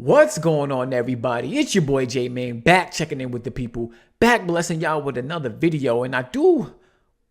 What's going on, everybody? It's your boy J-Man, back checking in with the people, back blessing y'all with another video. And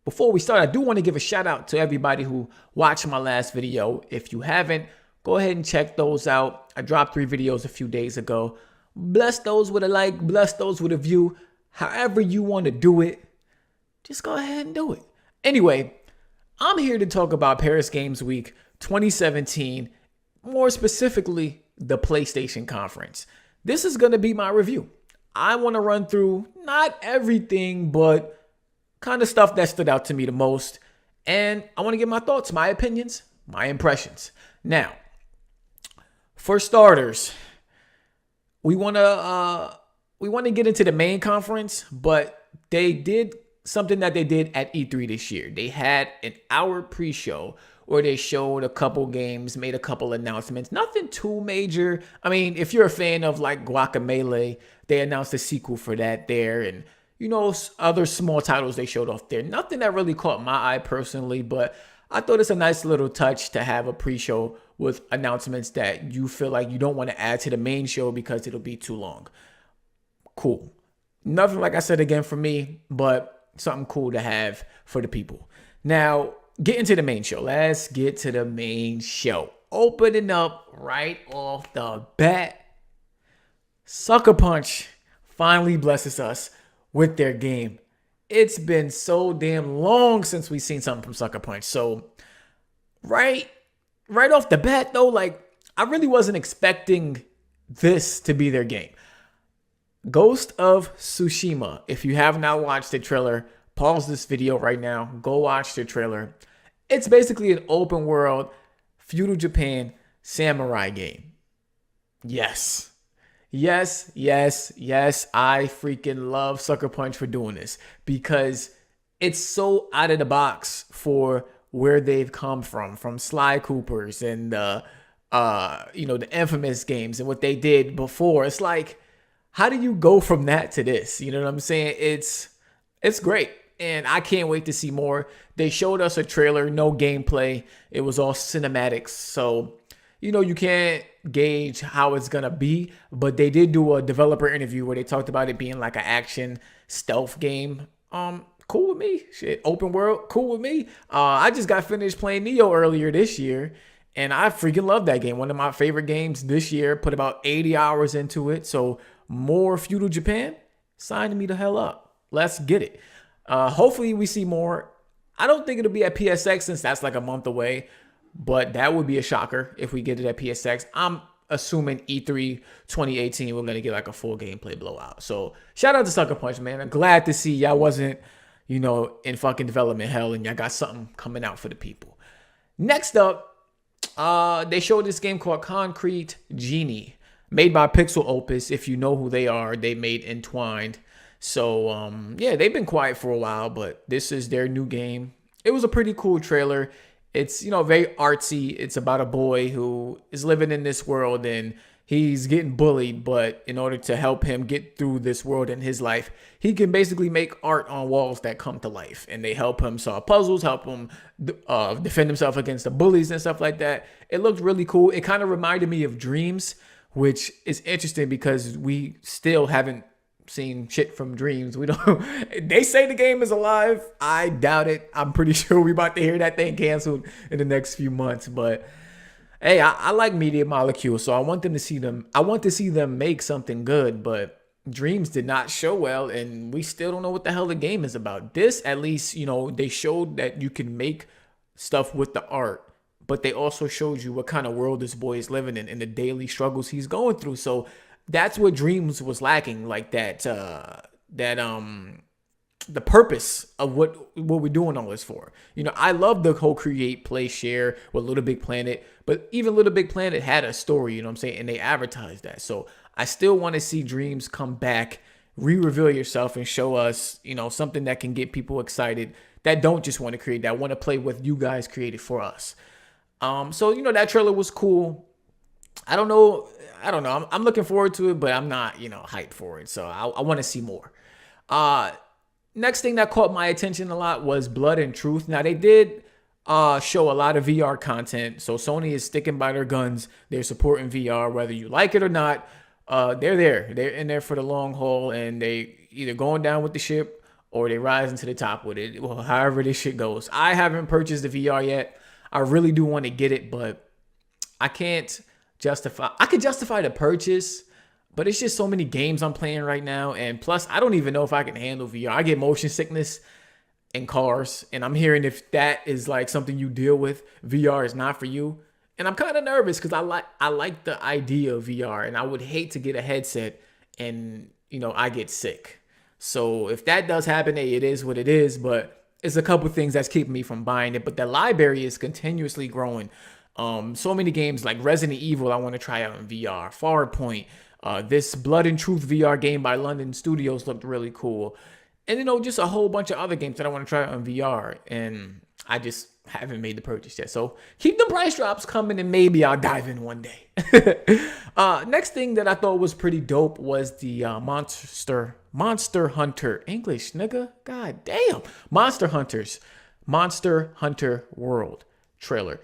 before we start, I do want to give a shout out to everybody who watched my last video. If you haven't, go ahead and check those out. I dropped 3 videos a few days ago. Bless those with a like, bless those with a view. However you want to do it, just go ahead and do it. Anyway, I'm here to talk about Paris Games Week 2017, more specifically, the PlayStation conference. This is going to be my review. I want to run through not everything, but kind of stuff that stood out to me the most. And I want to give my thoughts, my opinions, my impressions. Now, for starters, we want to get into the main conference, but they did something that they did at E3 this year. They had an hour pre-show where they showed a couple games, made a couple announcements. Nothing too major. I mean, if you're a fan of like Guacamelee, they announced a sequel for that there. And, other small titles they showed off there. Nothing that really caught my eye personally, but I thought it's a nice little touch to have a pre-show with announcements that you feel like you don't want to add to the main show because it'll be too long. Cool. Nothing, like I said again, for me, but something cool to have for the people. Now, get into the main show. Let's get to the main show. Opening up right off the bat, Sucker Punch finally blesses us with their game. It's been so damn long since we've seen something from Sucker Punch. So right off the bat though, I really wasn't expecting this to be their game. Ghost of Tsushima. If you have not watched the trailer, pause this video right now. Go watch the trailer. It's basically an open world, feudal Japan samurai game. Yes. I freaking love Sucker Punch for doing this because it's so out of the box for where they've come from Sly Coopers and the infamous games and what they did before. It's like, how do you go from that to this? You know what I'm saying? It's great. And I can't wait to see more. They showed us a trailer, no gameplay. It was all cinematics. So, you can't gauge how it's going to be. But they did do a developer interview where they talked about it being like an action stealth game. Cool with me. Shit, open world, cool with me. I just got finished playing Neo earlier this year. And I freaking love that game. One of my favorite games this year. Put about 80 hours into it. So more feudal Japan, sign me the hell up. Let's get it. Hopefully we see more. I don't think it'll be at PSX since that's like a month away, but that would be a shocker if we get it at PSX. I'm assuming E3 2018, we're going to get like a full gameplay blowout. So shout out to Sucker Punch, man. I'm glad to see y'all wasn't, in fucking development hell and y'all got something coming out for the people. Next up, they showed this game called Concrete Genie, made by Pixel Opus. If you know who they are, they made Entwined. So, they've been quiet for a while, but this is their new game. It was a pretty cool trailer. It's, very artsy. It's about a boy who is living in this world and he's getting bullied. But in order to help him get through this world in his life, he can basically make art on walls that come to life. And they help him solve puzzles, help him defend himself against the bullies and stuff like that. It looked really cool. It kind of reminded me of Dreams, which is interesting because we still haven't seen shit from Dreams. They say the game is alive. I doubt it. I'm pretty sure we about to hear that thing canceled in the next few months. But hey, I like Media Molecule, so I want to see them make something good. But Dreams did not show well, and we still don't know what the hell the game is about. This, at least, they showed that you can make stuff with the art, but they also showed you what kind of world this boy is living in and the daily struggles he's going through. So that's what Dreams was lacking, like the purpose of what we're doing all this for. I love the whole create, play, share with Little Big Planet, but even Little Big Planet had a story, you know what I'm saying? And they advertised that. So I still want to see Dreams come back, re-reveal yourself and show us, something that can get people excited that don't just want to create, that want to play what you guys created for us. So, that trailer was cool. I don't know. I'm looking forward to it, but I'm not, hyped for it. So I want to see more. Next thing that caught my attention a lot was Blood and Truth. Now they did show a lot of VR content. So Sony is sticking by their guns. They're supporting VR, whether you like it or not. They're there. They're in there for the long haul, and they either going down with the ship or they rising to the top with it. Well, however this shit goes. I haven't purchased the VR yet. I really do want to get it, but I can't justify. I could justify the purchase, but it's just so many games I'm playing right now, and plus I don't even know if I can handle VR. I get motion sickness in cars, and I'm hearing if that is like something you deal with, VR is not for you. And I'm kind of nervous because I like the idea of VR, and I would hate to get a headset and I get sick. So if that does happen, hey, it is what it is. But it's a couple things that's keeping me from buying it. But the library is continuously growing. So many games like Resident Evil I want to try out in VR. Farpoint, this Blood and Truth VR game by London Studios looked really cool. And just a whole bunch of other games that I want to try out on VR. And I just haven't made the purchase yet. So keep the price drops coming and maybe I'll dive in one day. Next thing that I thought was pretty dope was the Monster Hunter English, nigga. God damn. Monster Hunter World trailer.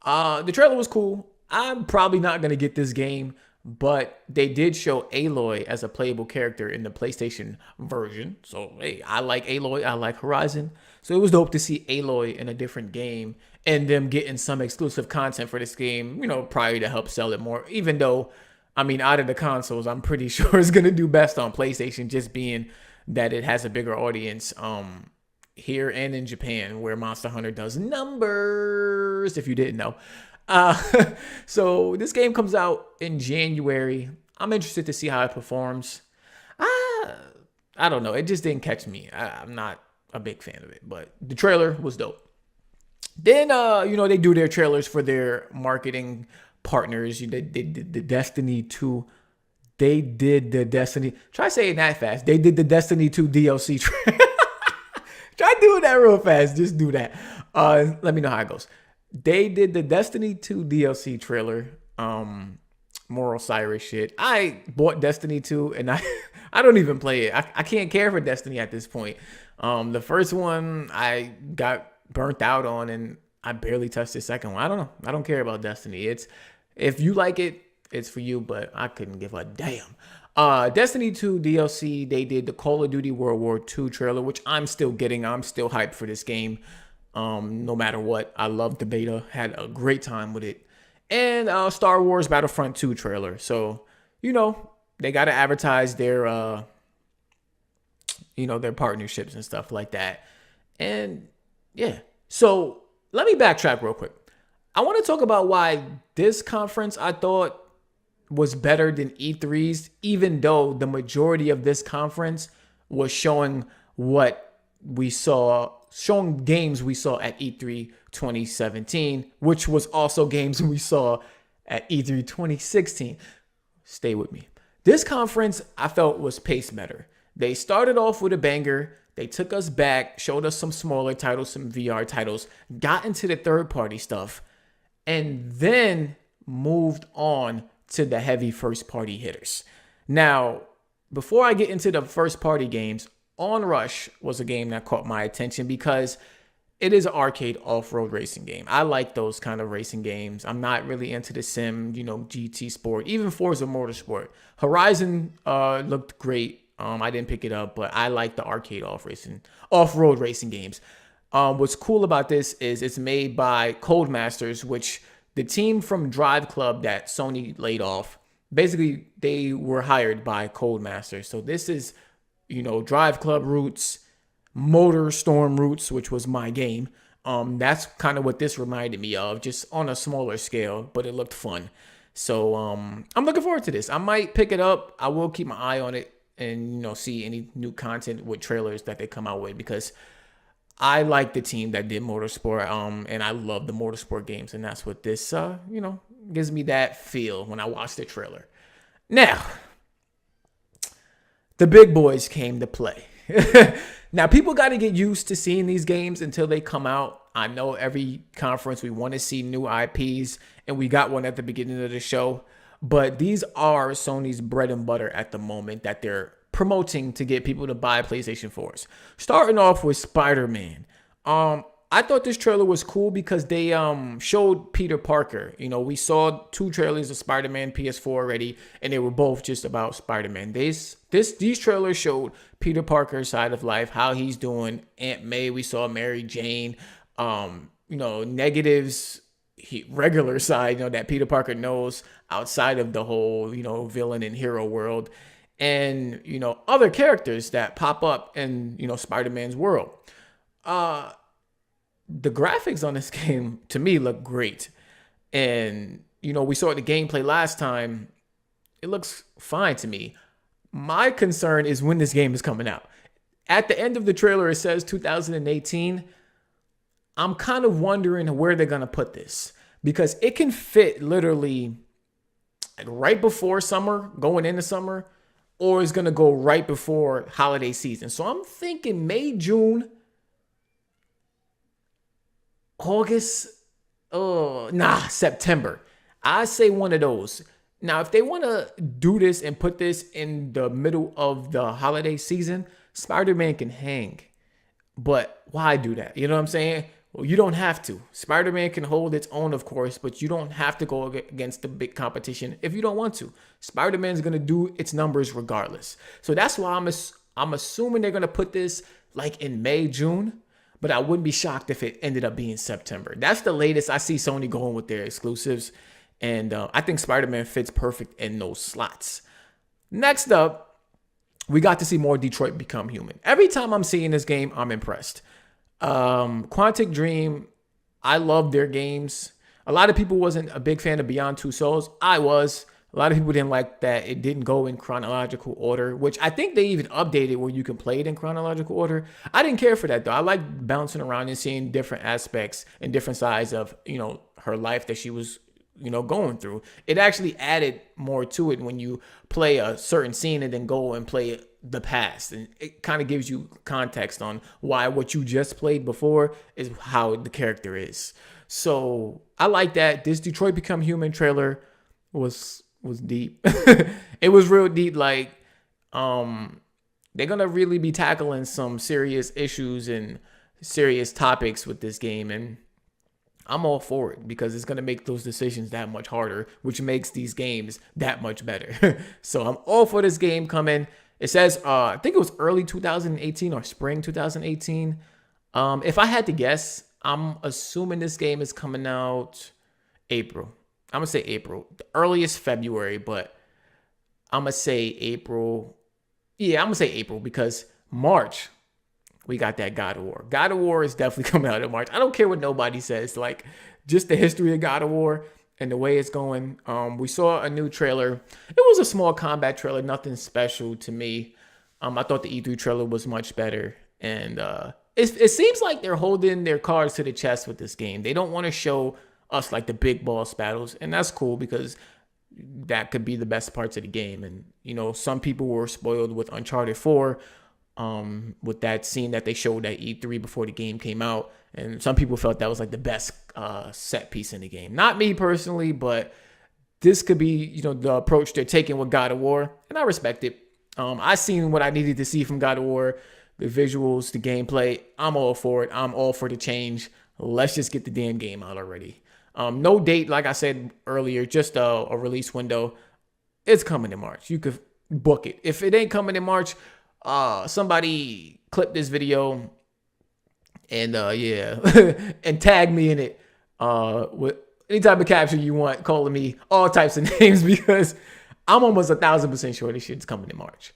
The trailer was cool. I'm probably not going to get this game, but they did show Aloy as a playable character in the PlayStation version. So, hey, I like Aloy. I like Horizon. So it was dope to see Aloy in a different game and them getting some exclusive content for this game, probably to help sell it more. Even though, out of the consoles, I'm pretty sure it's going to do best on PlayStation, just being that it has a bigger audience here and in Japan, where Monster Hunter does numbers, if you didn't know. So this game comes out in January. I'm interested to see how it performs. I don't know. It just didn't catch me. I'm not a big fan of it, but the trailer was dope. Then, they do their trailers for their marketing partners. They did the Destiny 2. They did the Destiny. Try saying that fast. They did the Destiny 2 DLC trailer. Try doing that real fast. Just do that. Let me know how it goes. They did the Destiny 2 DLC trailer. Moral Cyrus shit. I bought Destiny 2 and I don't even play it. I can't care for Destiny at this point. The first one I got burnt out on and I barely touched the second one. I don't know. I don't care about Destiny. If you like it, it's for you, but I couldn't give a damn. Destiny 2 DLC, they did the Call of Duty World War II trailer, which I'm still getting. I'm still hyped for this game. No matter what. I loved the beta. Had a great time with it. And Star Wars Battlefront 2 trailer. So, they got to advertise their their partnerships and stuff like that. And yeah. So, let me backtrack real quick. I want to talk about why this conference I thought was better than E3's, even though the majority of this conference was showing games we saw at E3 2017, which was also games we saw at E3 2016. Stay with me. This conference I felt was paced better. They started off with a banger. They took us back, showed us some smaller titles, some VR titles, got into the third-party stuff, and then moved on to the heavy first-party hitters. Now, before I get into the first-party games, Onrush was a game that caught my attention because it is an arcade off-road racing game. I like those kind of racing games. I'm not really into the sim, GT Sport, even Forza Motorsport. Horizon looked great. I didn't pick it up, but I like the arcade off-road racing games. What's cool about this is it's made by Codemasters, which the team from Drive Club that Sony laid off, basically they were hired by Codemasters. So this is, Drive Club roots, Motor Storm roots, which was my game. That's kind of what this reminded me of, just on a smaller scale, but it looked fun. So I'm looking forward to this. I might pick it up. I will keep my eye on it and, see any new content with trailers that they come out with, because I like the team that did Motorsport, and I love the Motorsport games, and that's what this, gives me that feel when I watch the trailer. Now, the big boys came to play. Now, people got to get used to seeing these games until they come out. I know every conference we want to see new IPs, and we got one at the beginning of the show, but these are Sony's bread and butter at the moment that they're promoting to get people to buy PlayStation 4s. Starting off with Spider-Man. I thought this trailer was cool because they showed Peter Parker. You know, we saw two trailers of Spider-Man PS4 already, and they were both just about Spider-Man. These trailers showed Peter Parker's side of life, how he's doing. Aunt May, we saw Mary Jane. You know, negatives, regular side, you know, that Peter Parker knows outside of the whole, you know, villain and hero world, and you know, other characters that pop up in, you know, Spider-Man's world. Uh the graphics on this game to me look great. And, you know, we saw the gameplay last time. It looks fine to me. My concern is when this game is coming out. At the end of the trailer, it says 2018. I'm kind of wondering where they're going to put this because it can fit literally right before summer, going into summer, or it's going to go right before holiday season. So I'm thinking May, June, August, September. I say one of those. Now, if they want to do this and put this in the middle of the holiday season, Spider-Man can hang. But why do that? You know what I'm saying? Well, you don't have to. Spider-Man can hold its own, of course, but you don't have to go against the big competition if you don't want to. Spider-Man's going to do its numbers regardless. So that's why I'm assuming they're going to put this like in May, June. But I wouldn't be shocked if it ended up being September. That's the latest I see Sony going with their exclusives. And I think Spider-Man fits perfect in those slots. Next up, we got to see more Detroit Become Human. Every time I'm seeing this game, I'm impressed. Quantic Dream, I love their games. A lot of people wasn't a big fan of Beyond Two Souls. I was. A lot of people didn't like that it didn't go in chronological order, which I think they even updated where you can play it in chronological order. I didn't care for that though. I like bouncing around and seeing different aspects and different sides of, you know, her life that she was, you know, going through. It actually added more to it when you play a certain scene and then go and play the past. And it kind of gives you context on why what you just played before is how the character is. So I like that. This Detroit Become Human trailer was deep. It was real deep. Like, they're gonna really be tackling some serious issues and serious topics with this game, and I'm all for it because it's gonna make those decisions that much harder, which makes these games that much better. So I'm all for this game coming. It says, I think it was early 2018 or spring 2018. If I had to guess, I'm assuming this game is coming out April. I'm going to say April. The earliest February, but I'm going to say April. Yeah, I'm going to say April because March, we got that God of War. God of War is definitely coming out in March. I don't care what nobody says. Like, just the history of God of War and the way it's going. We saw a new trailer. It was a small combat trailer, nothing special to me. I thought the E3 trailer was much better. And it seems like they're holding their cards to the chest with this game. They don't want to show us like the big boss battles, and that's cool because that could be the best parts of the game. And you know, some people were spoiled with Uncharted 4, with that scene that they showed at E3 before the game came out, and some people felt that was like the best set piece in the game. Not me personally, but this could be, you know, the approach they're taking with God of War, and I respect it. I seen what I needed to see from God of War, the visuals, the gameplay. I'm all for it. I'm all for the change. Let's just get the damn game out already. No date, like I said earlier, just a release window. It's coming in March. You could book it. If it ain't coming in March, somebody clip this video and and tag me in it with any type of caption you want, calling me all types of names because I'm almost 1,000% sure this shit's coming in March.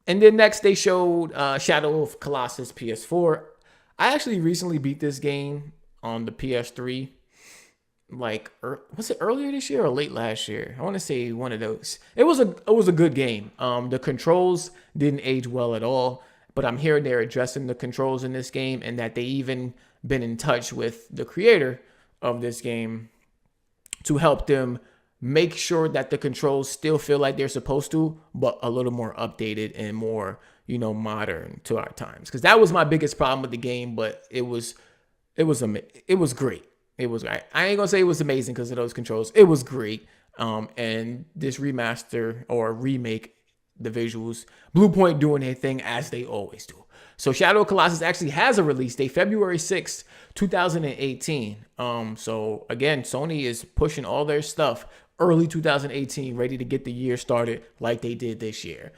And then next they showed Shadow of Colossus PS4. I actually recently beat this game on the PS3. Like, was it earlier this year or late last year? I want to say one of those. It was a good game. The controls didn't age well at all, but I'm hearing they're addressing the controls in this game and that they even been in touch with the creator of this game to help them make sure that the controls still feel like they're supposed to, but a little more updated and more, you know, modern to our times. Because that was my biggest problem with the game, but it was great. It was, I ain't gonna say it was amazing because of those controls. It was great. And this remaster or remake the visuals. Blue Point doing their thing as they always do. So Shadow of Colossus actually has a release date, February 6th, 2018. So again, Sony is pushing all their stuff early 2018, ready to get the year started like they did this year.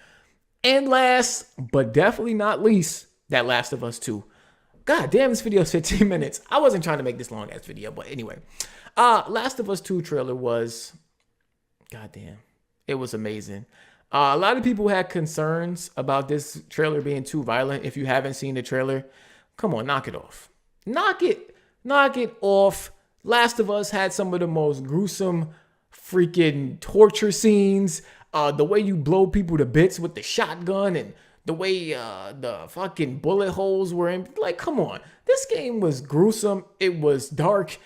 And last, but definitely not least, that Last of Us 2. God damn, this video is 15 minutes. I wasn't trying to make this long ass video, but anyway. Last of Us 2 trailer was, goddamn, it was amazing. A lot of people had concerns about this trailer being too violent. If you haven't seen the trailer, come on, knock it off. Knock it off. Last of Us had some of the most gruesome freaking torture scenes. The way you blow people to bits with the shotgun and the way the fucking bullet holes were in. Like, come on. This game was gruesome. It was dark.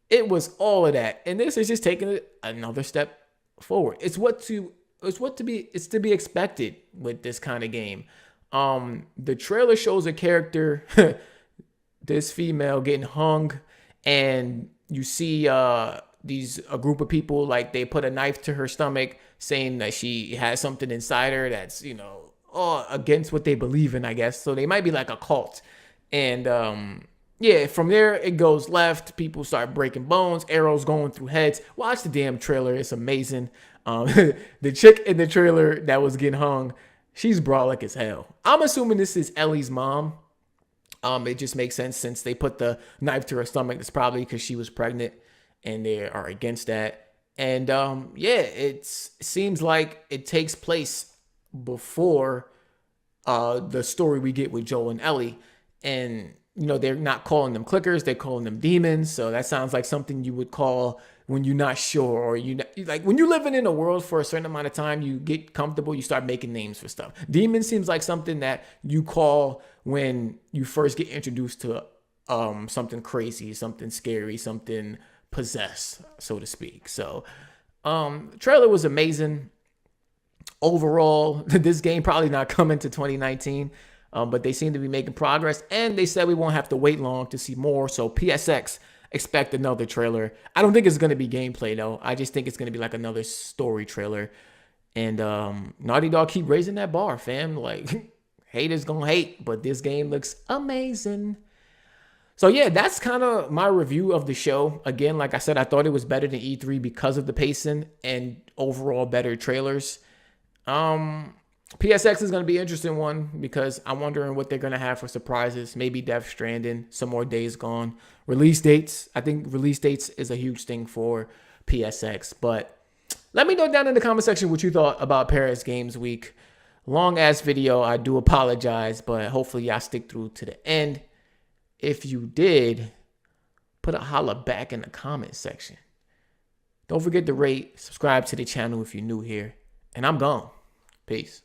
It was all of that. And this is just taking it another step forward. It's to be expected with this kind of game. The trailer shows a character, this female, getting hung, and you see a group of people, like, they put a knife to her stomach, saying that she has something inside her that's, against what they believe in, I guess. So they might be like a cult. And yeah, from there it goes left. People start breaking bones, arrows going through heads. Watch the damn trailer. It's amazing. The chick in the trailer that was getting hung, she's brolic as hell. I'm assuming this is Ellie's mom. It just makes sense since they put the knife to her stomach. It's probably because she was pregnant and they are against that. And yeah, it seems like it takes place before the story we get with Joel and Ellie. And they're not calling them clickers, they're calling them demons. So that sounds like something you would call when you're not sure, or like when you're living in a world for a certain amount of time, you get comfortable, you start making names for stuff. Demon seems like something that you call when you first get introduced to something crazy, something scary, something possessed, so to speak. So trailer was amazing. Overall, this game probably not coming to 2019. But they seem to be making progress, and they said we won't have to wait long to see more. So PSX, expect another trailer. I don't think it's going to be gameplay, though. I just think it's going to be like another story trailer. And Naughty Dog keep raising that bar, fam. Like, haters gonna hate, but this game looks amazing. So yeah, that's kind of my review of the show. Again, like I said, I thought it was better than E3 because of the pacing and overall better trailers. PSX is going to be an interesting one because I'm wondering what they're going to have for surprises. Maybe Death Stranding, some more Days Gone. Release dates. I think release dates is a huge thing for PSX. But let me know down in the comment section what you thought about Paris Games Week. Long ass video. I do apologize, but hopefully y'all stick through to the end. If you did, put a holla back in the comment section. Don't forget to rate, subscribe to the channel if you're new here. And I'm gone. Peace.